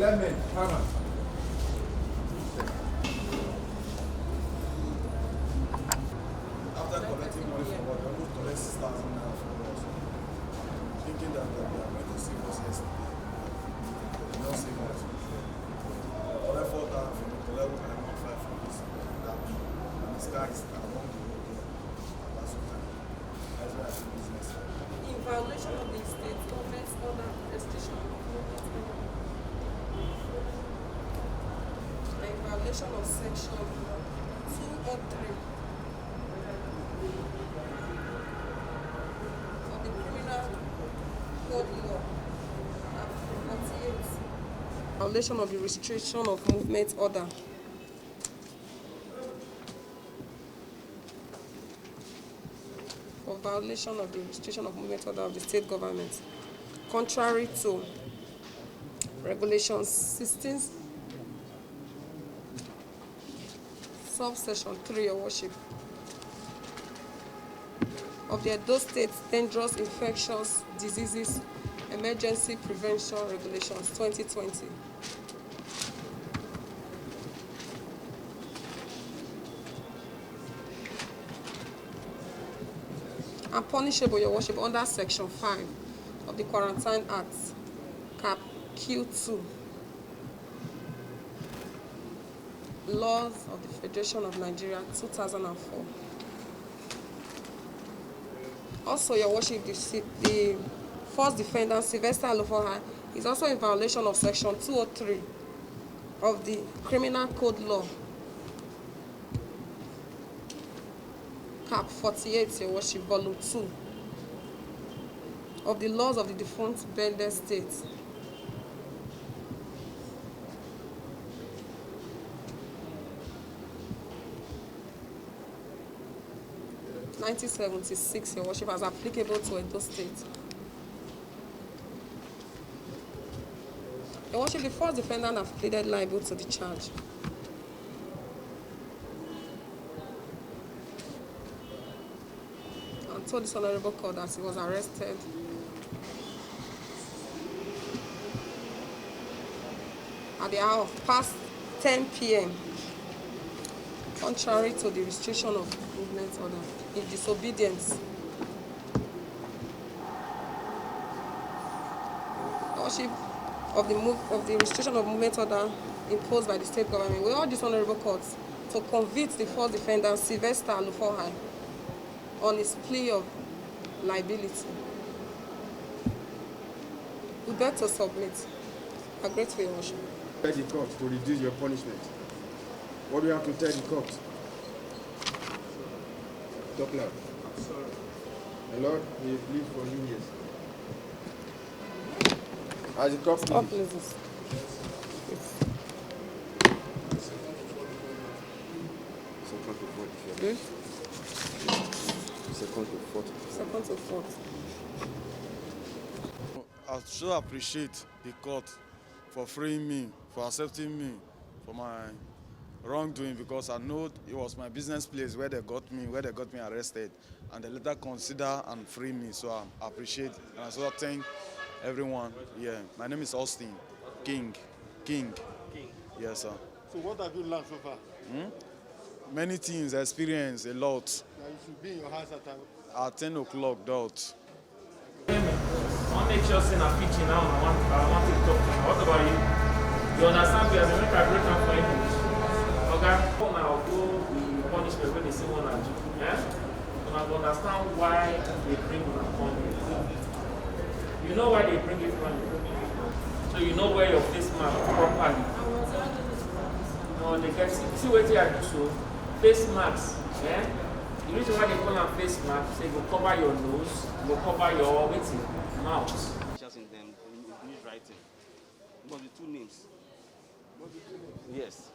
Clement, Hannah. After collecting money from what, they almost collect 6,000 naira from us. Thinking that they are going to save us yesterday. They did not save us. Collect 4,000 from the level and 1,500 from this couch. And the sky is along the road there. That's what time. That's why I do business. In violation of the state government's order restriction of movement in violation of section 2 or 3 of the criminal code law at 48. Violation of the restriction of movement order. For violation of the restriction of movement order of the state government, contrary to Regulation 16, subsection 3, Your Worship, of the Edo State Dangerous Infectious Diseases Emergency Prevention Regulations 2020. And punishable, Your Worship, under Section 5 of the Quarantine Act, Cap Q2, Laws of the Federation of Nigeria, 2004. Also, Your Worship, the first defendant, Sylvester Alofoha, is also in violation of Section 203 of the Criminal Code Law, Cap 48, Your Worship, Volume 2, of the laws of the defunct Bende State. (1976), Your Worship, as applicable to Edo State. Your Worship, the first defendant have pleaded liable to the charge. And told this honorable court that he was arrested at the hour of past 10 p.m. contrary to the restriction of movement order, in disobedience. Worship of the restriction of movement order imposed by the state government, we urge this honorable court to convict the first defendant, Sylvester Alofoha, on his plea of liability. We beg to submit. I grateful, Your Worship. Tell the court to reduce your punishment. What do you have to tell the court? Talk loud. I'm sorry. The Lord may plead for you, yes. As the court Stop, please. please. Second to fourth. Second to fourth. Second to fourth. I should appreciate the court for freeing me, for accepting me for my wrongdoing, because I know it was my business place where they got me arrested, and they later consider and free me. So I appreciate, and I sort of thank everyone. Yeah, my name is Austin King. Yes, sir. So what have you learned so far? Many things, experience a lot. Now you should be in your house at 10 o'clock dot. I want to make sure saying I'm pitching now. I want to talk to you. What about you? You understand me as a make I break down for English. Okay? Now go the punishment when they say one and two. Yeah? And I understand why they bring you upon you. You know why they bring it from you. So you know where your face mask properly. No, they get see what they are do so. Face masks. Yeah? The reason why they call them face masks, they go cover your nose, go cover your mouth. Just in them, in English writing. It must be two names. Yes.